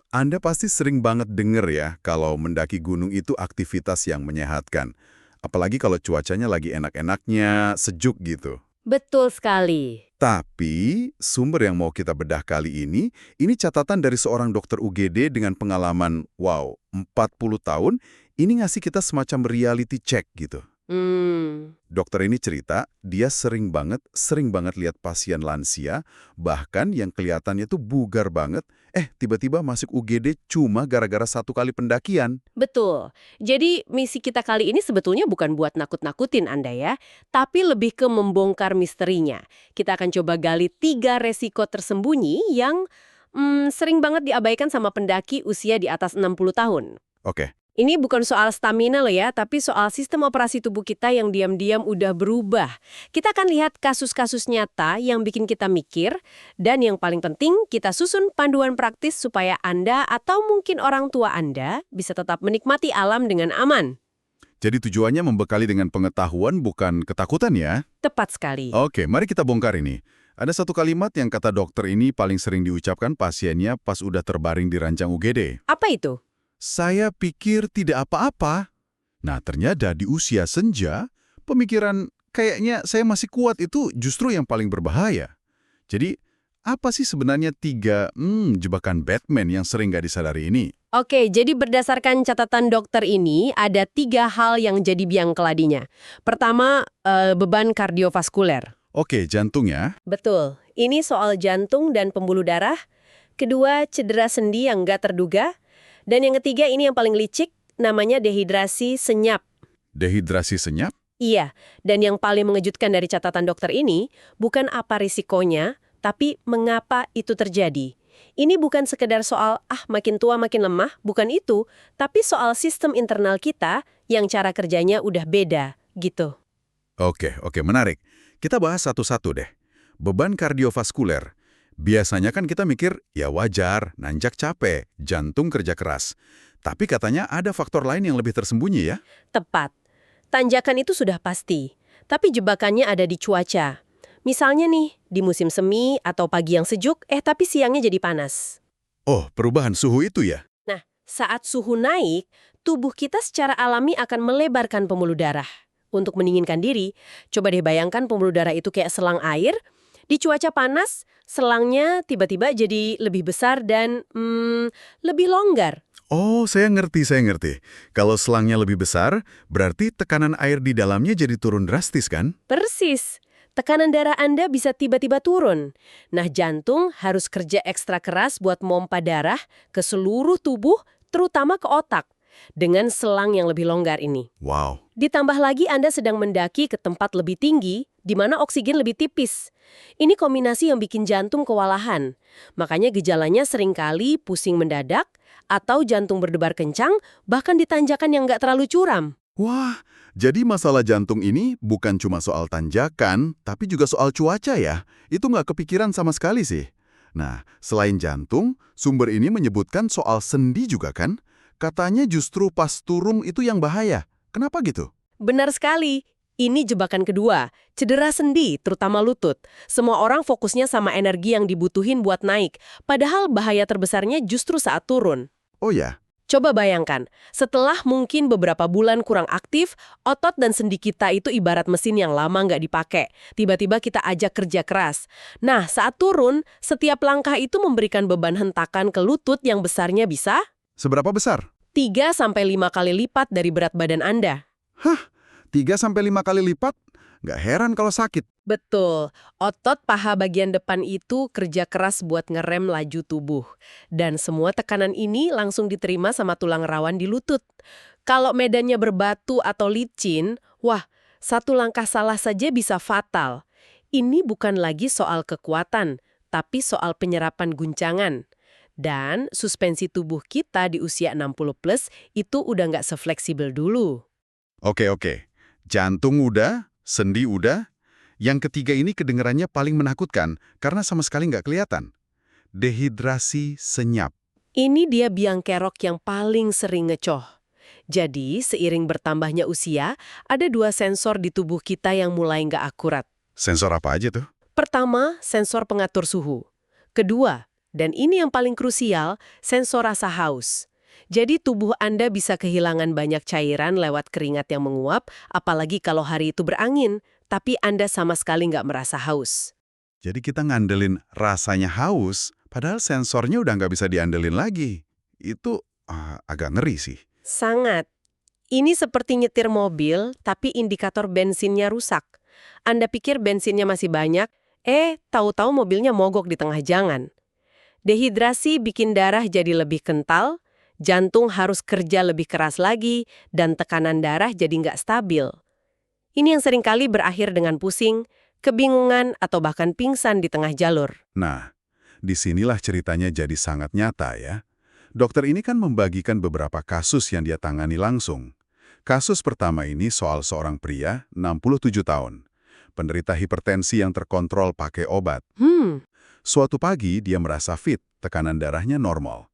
Anda pasti sering banget denger ya kalau mendaki gunung itu aktivitas yang menyehatkan. Apalagi kalau cuacanya lagi enak-enaknya, sejuk gitu. Betul sekali. Tapi, sumber yang mau kita bedah kali ini catatan dari seorang dokter UGD dengan pengalaman, wow, 40 tahun, ini ngasih kita semacam reality check gitu. Hmm, Dokter ini cerita, dia sering banget lihat pasien lansia, bahkan yang kelihatannya tuh bugar banget, tiba-tiba masuk UGD cuma gara-gara satu kali pendakian. betul. Jadi misi kita kali ini sebetulnya bukan buat nakut-nakutin Anda ya, tapi lebih ke membongkar misterinya. Kita akan coba gali 3 resiko tersembunyi yang sering banget diabaikan sama pendaki usia di atas 60 tahun. Oke, Ini bukan soal stamina loh ya, tapi soal sistem operasi tubuh kita yang diam-diam udah berubah. Kita akan lihat kasus-kasus nyata yang bikin kita mikir, dan yang paling penting, kita susun panduan praktis supaya Anda atau mungkin orang tua Anda bisa tetap menikmati alam dengan aman. jadi tujuannya membekali dengan pengetahuan bukan ketakutan ya? Tepat sekali. Oke, mari kita bongkar ini. Ada satu kalimat yang kata dokter ini paling sering diucapkan pasiennya pas udah terbaring di ranjang UGD. Apa itu? Saya pikir tidak apa-apa. Nah, ternyata di usia senja, pemikiran kayaknya saya masih kuat itu justru yang paling berbahaya. Jadi, apa sih sebenarnya jebakan Batman yang sering gak disadari ini? Oke, jadi berdasarkan catatan dokter ini, ada 3 hal yang jadi biang keladinya. Pertama, beban kardiovaskuler. Oke, jantung ya. Betul, ini soal jantung dan pembuluh darah. Kedua, cedera sendi yang nggak terduga. Dan yang ketiga, ini yang paling licik, namanya dehidrasi senyap. Dehidrasi senyap? Iya, dan yang paling mengejutkan dari catatan dokter ini, bukan apa risikonya, tapi mengapa itu terjadi. Ini bukan sekedar soal, makin tua makin lemah, bukan itu, tapi soal sistem internal kita yang cara kerjanya udah beda, gitu. Oke, menarik. Kita bahas satu-satu deh. Beban kardiovaskuler. Biasanya kan kita mikir, ya wajar, nanjak capek, jantung kerja keras. Tapi katanya ada faktor lain yang lebih tersembunyi ya? Tepat. Tanjakan itu sudah pasti, tapi jebakannya ada di cuaca. Misalnya nih, di musim semi atau pagi yang sejuk, tapi siangnya jadi panas. Oh, perubahan suhu itu ya? Nah, saat suhu naik, tubuh kita secara alami akan melebarkan pembuluh darah. Untuk mendinginkan diri, coba deh bayangkan pembuluh darah itu kayak selang air. Di cuaca panas, selangnya tiba-tiba jadi lebih besar dan lebih longgar. Oh, saya ngerti. Kalau selangnya lebih besar, berarti tekanan air di dalamnya jadi turun drastis kan? Persis. Tekanan darah Anda bisa tiba-tiba turun. Nah, jantung harus kerja ekstra keras buat mompa darah ke seluruh tubuh, terutama ke otak, dengan selang yang lebih longgar ini. Wow. Ditambah lagi Anda sedang mendaki ke tempat lebih tinggi, di mana oksigen lebih tipis. Ini kombinasi yang bikin jantung kewalahan. Makanya gejalanya seringkali pusing mendadak, atau jantung berdebar kencang, bahkan di tanjakan yang nggak terlalu curam. Wah, jadi masalah jantung ini bukan cuma soal tanjakan, tapi juga soal cuaca ya? Itu nggak kepikiran sama sekali sih. Nah, selain jantung, sumber ini menyebutkan soal sendi juga kan? Katanya justru pas turun itu yang bahaya. Kenapa gitu? Benar sekali. Ini jebakan kedua, cedera sendi, terutama lutut. Semua orang fokusnya sama energi yang dibutuhin buat naik, padahal bahaya terbesarnya justru saat turun. Oh ya, Coba bayangkan, setelah mungkin beberapa bulan kurang aktif, otot dan sendi kita itu ibarat mesin yang lama nggak dipakai. Tiba-tiba kita ajak kerja keras. Nah, saat turun, setiap langkah itu memberikan beban hentakan ke lutut yang besarnya bisa seberapa besar? 3-5 kali lipat dari berat badan Anda. Hah, 3 sampai 5 kali lipat? Nggak heran kalau sakit. Betul, otot paha bagian depan itu kerja keras buat ngerem laju tubuh. Dan semua tekanan ini langsung diterima sama tulang rawan di lutut. Kalau medannya berbatu atau licin, wah, satu langkah salah saja bisa fatal. Ini bukan lagi soal kekuatan, tapi soal penyerapan guncangan. Dan suspensi tubuh kita di usia 60 plus itu udah nggak sefleksibel dulu. Oke. Jantung udah, sendi udah. Yang ketiga ini kedengarannya paling menakutkan karena sama sekali nggak kelihatan. Dehidrasi senyap. Ini dia biang kerok yang paling sering ngecoh. Jadi, seiring bertambahnya usia, ada 2 sensor di tubuh kita yang mulai nggak akurat. Sensor apa aja tuh? Pertama, sensor pengatur suhu. Kedua, Dan ini yang paling krusial, sensor rasa haus. Jadi tubuh Anda bisa kehilangan banyak cairan lewat keringat yang menguap, apalagi kalau hari itu berangin, tapi Anda sama sekali nggak merasa haus. Jadi kita ngandelin rasanya haus, padahal sensornya udah nggak bisa diandelin lagi. Itu agak ngeri sih. Sangat. Ini seperti nyetir mobil, tapi indikator bensinnya rusak. Anda pikir bensinnya masih banyak, tahu-tahu mobilnya mogok di tengah jalan. Dehidrasi bikin darah jadi lebih kental, jantung harus kerja lebih keras lagi, dan tekanan darah jadi nggak stabil. Ini yang seringkali berakhir dengan pusing, kebingungan, atau bahkan pingsan di tengah jalur. Nah, disinilah ceritanya jadi sangat nyata ya. Dokter ini kan membagikan beberapa kasus yang dia tangani langsung. Kasus pertama ini soal seorang pria, 67 tahun. Penderita hipertensi yang terkontrol pakai obat. Suatu pagi dia merasa fit, tekanan darahnya normal.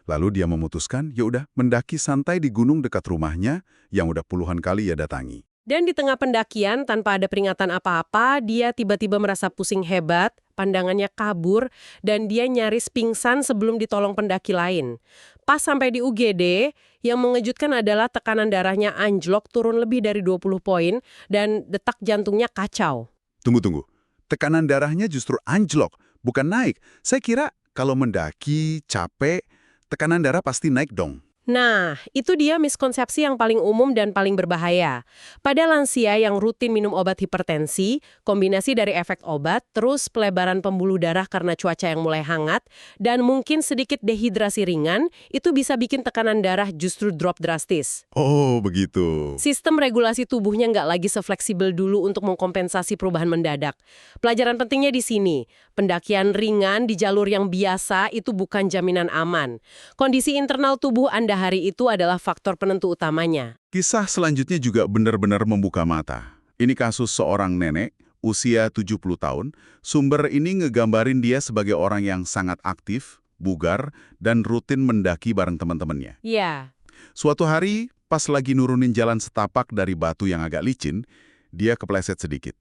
Lalu dia memutuskan, yaudah mendaki santai di gunung dekat rumahnya yang udah puluhan kali ia datangi. Dan di tengah pendakian, tanpa ada peringatan apa-apa, dia tiba-tiba merasa pusing hebat, pandangannya kabur, dan dia nyaris pingsan sebelum ditolong pendaki lain. Pas sampai di UGD, yang mengejutkan adalah tekanan darahnya anjlok turun lebih dari 20 poin, dan detak jantungnya kacau. Tunggu. Tekanan darahnya justru anjlok, bukan naik. Saya kira kalau mendaki, capek, tekanan darah pasti naik dong. Nah, itu dia miskonsepsi yang paling umum dan paling berbahaya. Pada lansia yang rutin minum obat hipertensi, kombinasi dari efek obat, terus pelebaran pembuluh darah karena cuaca yang mulai hangat, dan mungkin sedikit dehidrasi ringan, itu bisa bikin tekanan darah justru drop drastis. Oh, begitu. Sistem regulasi tubuhnya nggak lagi sefleksibel dulu untuk mengkompensasi perubahan mendadak. Pelajaran pentingnya di sini, pendakian ringan di jalur yang biasa itu bukan jaminan aman. Kondisi internal tubuh Anda hari itu adalah faktor penentu utamanya. Kisah selanjutnya juga benar-benar membuka mata. Ini kasus seorang nenek, usia 70 tahun. Sumber ini ngegambarin dia sebagai orang yang sangat aktif, bugar, dan rutin mendaki bareng teman-temannya. Ya. Suatu hari, pas lagi nurunin jalan setapak dari batu yang agak licin, dia kepleset sedikit.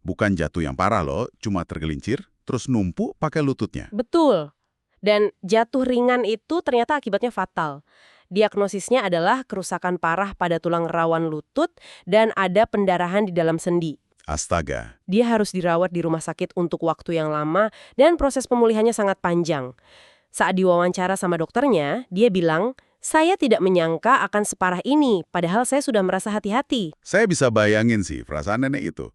Bukan jatuh yang parah loh, cuma tergelincir, terus numpuk pakai lututnya. Betul. Dan jatuh ringan itu ternyata akibatnya fatal. Diagnosisnya adalah kerusakan parah pada tulang rawan lutut dan ada pendarahan di dalam sendi. Astaga. Dia harus dirawat di rumah sakit untuk waktu yang lama dan proses pemulihannya sangat panjang. Saat diwawancara sama dokternya, dia bilang, "Saya tidak menyangka akan separah ini, padahal saya sudah merasa hati-hati." Saya bisa bayangin sih perasaan nenek itu.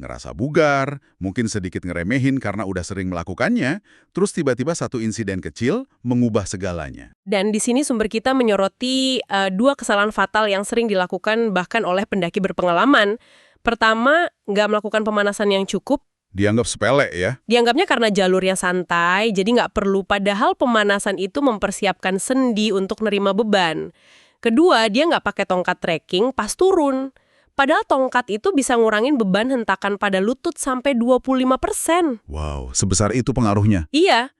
Ngerasa bugar, mungkin sedikit ngeremehin karena udah sering melakukannya, terus tiba-tiba satu insiden kecil mengubah segalanya. Dan di sini sumber kita menyoroti dua kesalahan fatal yang sering dilakukan bahkan oleh pendaki berpengalaman. Pertama, nggak melakukan pemanasan yang cukup. Dianggap sepele ya? Dianggapnya karena jalurnya santai, jadi nggak perlu. Padahal pemanasan itu mempersiapkan sendi untuk nerima beban. Kedua, dia nggak pakai tongkat trekking pas turun. Padahal tongkat itu bisa ngurangin beban hentakan pada lutut sampai 25%. Wow, sebesar itu pengaruhnya. Iya.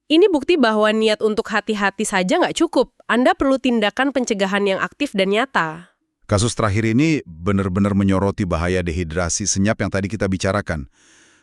Ini bukti bahwa niat untuk hati-hati saja nggak cukup. Anda perlu tindakan pencegahan yang aktif dan nyata. Kasus terakhir ini benar-benar menyoroti bahaya dehidrasi senyap yang tadi kita bicarakan.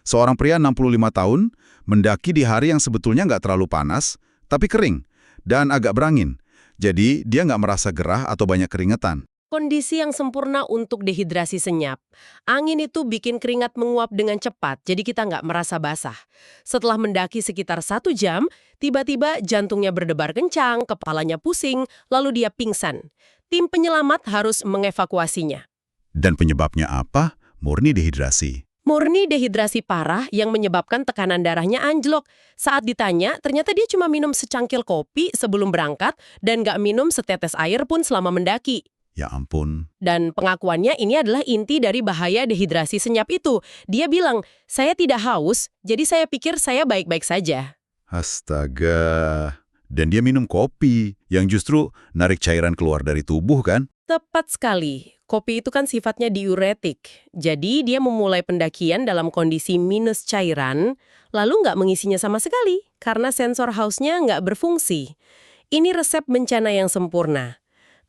Seorang pria 65 tahun mendaki di hari yang sebetulnya nggak terlalu panas, tapi kering dan agak berangin. Jadi dia nggak merasa gerah atau banyak keringetan. Kondisi yang sempurna untuk dehidrasi senyap. Angin itu bikin keringat menguap dengan cepat, jadi kita nggak merasa basah. Setelah mendaki sekitar 1 jam, tiba-tiba jantungnya berdebar kencang, kepalanya pusing, lalu dia pingsan. Tim penyelamat harus mengevakuasinya. Dan penyebabnya apa? Murni dehidrasi. Murni dehidrasi parah yang menyebabkan tekanan darahnya anjlok. Saat ditanya, ternyata dia cuma minum secangkir kopi sebelum berangkat dan nggak minum setetes air pun selama mendaki. Ya ampun. Dan pengakuannya ini adalah inti dari bahaya dehidrasi senyap itu. Dia bilang, "Saya tidak haus, jadi saya pikir saya baik-baik saja." Astaga. Dan dia minum kopi, yang justru narik cairan keluar dari tubuh kan? Tepat sekali. Kopi itu kan sifatnya diuretik. Jadi dia memulai pendakian dalam kondisi minus cairan, lalu nggak mengisinya sama sekali, karena sensor hausnya nggak berfungsi. Ini resep bencana yang sempurna.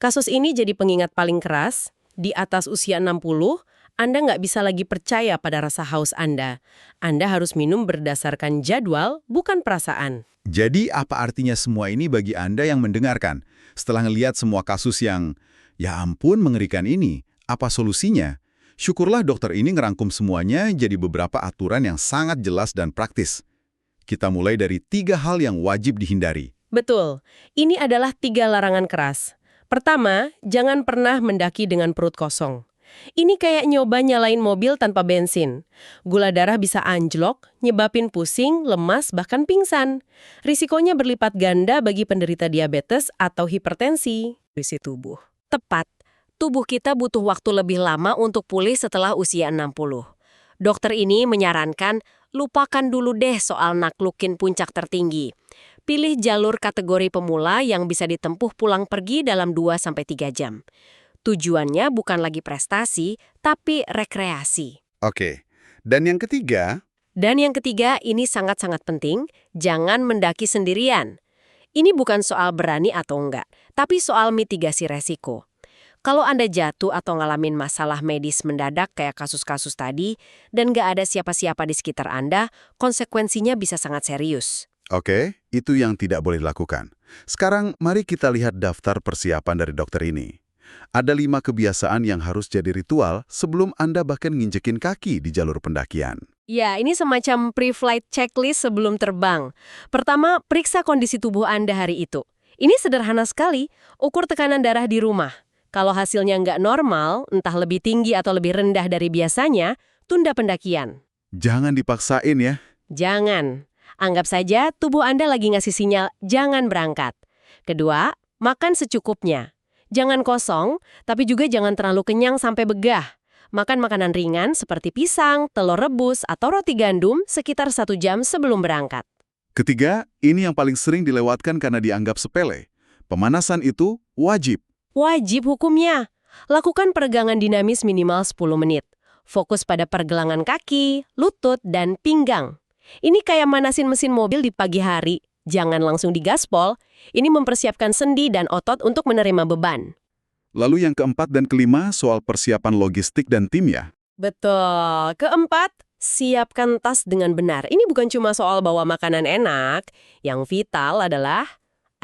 Kasus ini jadi pengingat paling keras, di atas usia 60, Anda nggak bisa lagi percaya pada rasa haus Anda. Anda harus minum berdasarkan jadwal, bukan perasaan. Jadi apa artinya semua ini bagi Anda yang mendengarkan? Setelah ngelihat semua kasus yang, ya ampun mengerikan ini, apa solusinya? Syukurlah dokter ini ngerangkum semuanya jadi beberapa aturan yang sangat jelas dan praktis. Kita mulai dari 3 hal yang wajib dihindari. Betul, ini adalah 3 larangan keras. Pertama, jangan pernah mendaki dengan perut kosong. Ini kayak nyoba nyalain mobil tanpa bensin. Gula darah bisa anjlok, nyebabin pusing, lemas, bahkan pingsan. Risikonya berlipat ganda bagi penderita diabetes atau hipertensi. Kondisi tubuh. Tepat, tubuh kita butuh waktu lebih lama untuk pulih setelah usia 60. Dokter ini menyarankan, lupakan dulu deh soal naklukin puncak tertinggi. Pilih jalur kategori pemula yang bisa ditempuh pulang pergi dalam 2-3 jam. Tujuannya bukan lagi prestasi, tapi rekreasi. Oke, dan yang ketiga, Dan yang ketiga, ini sangat-sangat penting, jangan mendaki sendirian. Ini bukan soal berani atau enggak, tapi soal mitigasi resiko. Kalau Anda jatuh atau ngalamin masalah medis mendadak kayak kasus-kasus tadi, dan nggak ada siapa-siapa di sekitar Anda, konsekuensinya bisa sangat serius. Oke, itu yang tidak boleh dilakukan. Sekarang mari kita lihat daftar persiapan dari dokter ini. Ada 5 kebiasaan yang harus jadi ritual sebelum Anda bahkan nginjekin kaki di jalur pendakian. Ya, ini semacam pre-flight checklist sebelum terbang. Pertama, periksa kondisi tubuh Anda hari itu. Ini sederhana sekali, ukur tekanan darah di rumah. Kalau hasilnya nggak normal, entah lebih tinggi atau lebih rendah dari biasanya, tunda pendakian. Jangan dipaksain ya. Jangan. Anggap saja tubuh Anda lagi ngasih sinyal jangan berangkat. Kedua, makan secukupnya. Jangan kosong, tapi juga jangan terlalu kenyang sampai begah. Makan makanan ringan seperti pisang, telur rebus, atau roti gandum sekitar 1 jam sebelum berangkat. Ketiga, ini yang paling sering dilewatkan karena dianggap sepele. Pemanasan itu wajib. Wajib hukumnya. Lakukan peregangan dinamis minimal 10 menit. Fokus pada pergelangan kaki, lutut, dan pinggang. Ini kayak manasin mesin mobil di pagi hari. Jangan langsung digaspol. Ini mempersiapkan sendi dan otot untuk menerima beban. Lalu yang keempat dan kelima soal persiapan logistik dan tim ya. Betul. Keempat, siapkan tas dengan benar. Ini bukan cuma soal bawa makanan enak. Yang vital adalah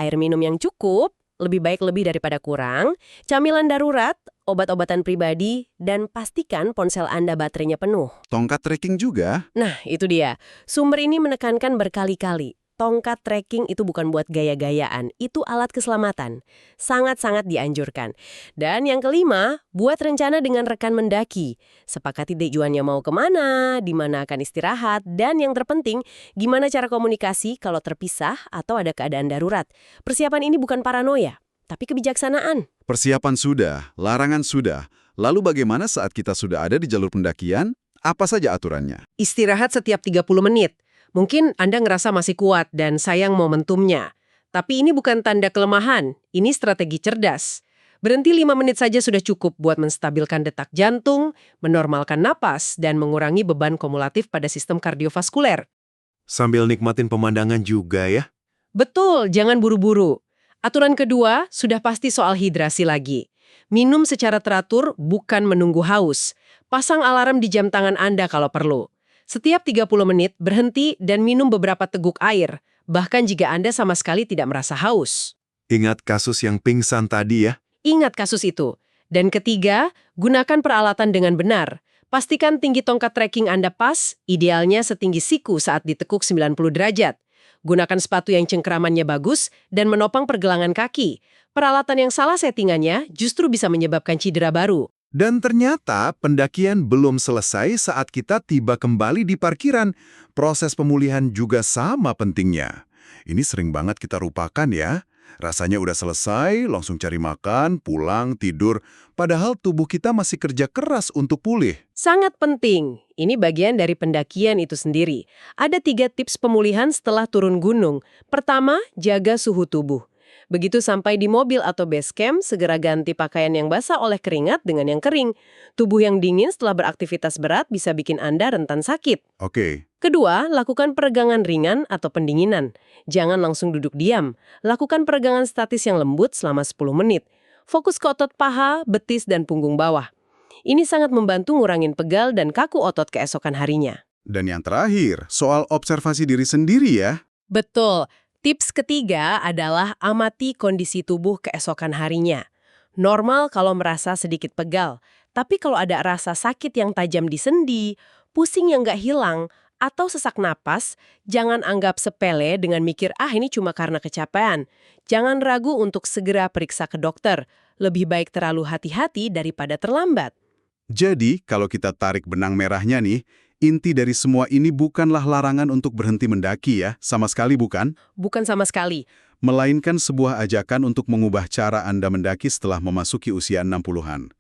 air minum yang cukup, lebih baik lebih daripada kurang, camilan darurat, obat-obatan pribadi, dan pastikan ponsel Anda baterainya penuh. Tongkat trekking juga. Nah, itu dia. Sumber ini menekankan berkali-kali. Tongkat trekking itu bukan buat gaya-gayaan, itu alat keselamatan. Sangat-sangat dianjurkan. Dan yang kelima, buat rencana dengan rekan mendaki. Sepakati tujuannya mau kemana, di mana akan istirahat, dan yang terpenting, gimana cara komunikasi kalau terpisah atau ada keadaan darurat. Persiapan ini bukan paranoia, tapi kebijaksanaan. Persiapan sudah, larangan sudah. Lalu bagaimana saat kita sudah ada di jalur pendakian? Apa saja aturannya? Istirahat setiap 30 menit. Mungkin Anda ngerasa masih kuat dan sayang momentumnya. Tapi ini bukan tanda kelemahan, ini strategi cerdas. Berhenti 5 menit saja sudah cukup buat menstabilkan detak jantung, menormalkan napas, dan mengurangi beban kumulatif pada sistem kardiovaskuler. sambil nikmatin pemandangan juga ya. Betul, jangan buru-buru. Aturan kedua sudah pasti soal hidrasi lagi. Minum secara teratur bukan menunggu haus. Pasang alarm di jam tangan Anda kalau perlu. Setiap 30 menit berhenti dan minum beberapa teguk air, bahkan jika Anda sama sekali tidak merasa haus. Ingat kasus yang pingsan tadi ya. Ingat kasus itu. Dan ketiga, gunakan peralatan dengan benar. Pastikan tinggi tongkat trekking Anda pas, idealnya setinggi siku saat ditekuk 90 derajat. Gunakan sepatu yang cengkeramannya bagus dan menopang pergelangan kaki. Peralatan yang salah settingannya justru bisa menyebabkan cedera baru. Dan ternyata pendakian belum selesai saat kita tiba kembali di parkiran. Proses pemulihan juga sama pentingnya. Ini sering banget kita lupakan ya. Rasanya udah selesai, langsung cari makan, pulang, tidur. Padahal tubuh kita masih kerja keras untuk pulih. Sangat penting. Ini bagian dari pendakian itu sendiri. Ada 3 tips pemulihan setelah turun gunung. Pertama, jaga suhu tubuh. Begitu sampai di mobil atau base camp, segera ganti pakaian yang basah oleh keringat dengan yang kering. Tubuh yang dingin setelah beraktivitas berat bisa bikin Anda rentan sakit. Oke, Kedua, lakukan peregangan ringan atau pendinginan. Jangan langsung duduk diam. Lakukan peregangan statis yang lembut selama 10 menit. Fokus ke otot paha, betis, dan punggung bawah. Ini sangat membantu ngurangin pegal dan kaku otot keesokan harinya. Dan yang terakhir, soal observasi diri sendiri ya. Betul. Tips ketiga adalah amati kondisi tubuh keesokan harinya. Normal kalau merasa sedikit pegal, tapi kalau ada rasa sakit yang tajam di sendi, pusing yang nggak hilang, atau sesak napas, jangan anggap sepele dengan mikir, ini cuma karena kecapean. Jangan ragu untuk segera periksa ke dokter. Lebih baik terlalu hati-hati daripada terlambat. Jadi, kalau kita tarik benang merahnya nih, inti dari semua ini bukanlah larangan untuk berhenti mendaki ya, sama sekali bukan. Bukan sama sekali. Melainkan sebuah ajakan untuk mengubah cara Anda mendaki setelah memasuki usia 60-an.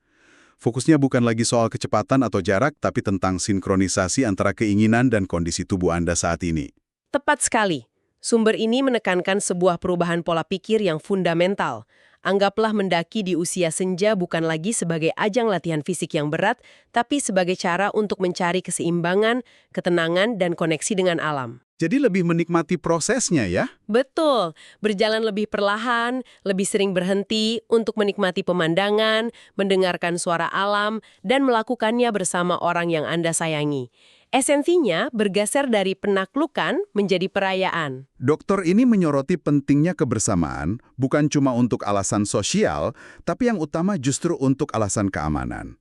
Fokusnya bukan lagi soal kecepatan atau jarak, tapi tentang sinkronisasi antara keinginan dan kondisi tubuh Anda saat ini. Tepat sekali. Sumber ini menekankan sebuah perubahan pola pikir yang fundamental. Anggaplah mendaki di usia senja bukan lagi sebagai ajang latihan fisik yang berat, tapi sebagai cara untuk mencari keseimbangan, ketenangan, dan koneksi dengan alam. Jadi lebih menikmati prosesnya ya? Betul, berjalan lebih perlahan, lebih sering berhenti untuk menikmati pemandangan, mendengarkan suara alam, dan melakukannya bersama orang yang Anda sayangi. Esensinya bergeser dari penaklukan menjadi perayaan. Dokter ini menyoroti pentingnya kebersamaan, bukan cuma untuk alasan sosial, tapi yang utama justru untuk alasan keamanan.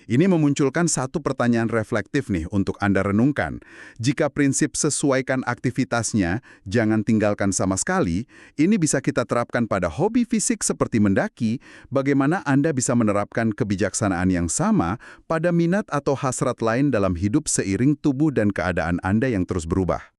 Ini memunculkan satu pertanyaan reflektif nih untuk Anda renungkan. Jika prinsip sesuaikan aktivitasnya, jangan tinggalkan sama sekali, ini bisa kita terapkan pada hobi fisik seperti mendaki, bagaimana Anda bisa menerapkan kebijaksanaan yang sama pada minat atau hasrat lain dalam hidup seiring tubuh dan keadaan Anda yang terus berubah.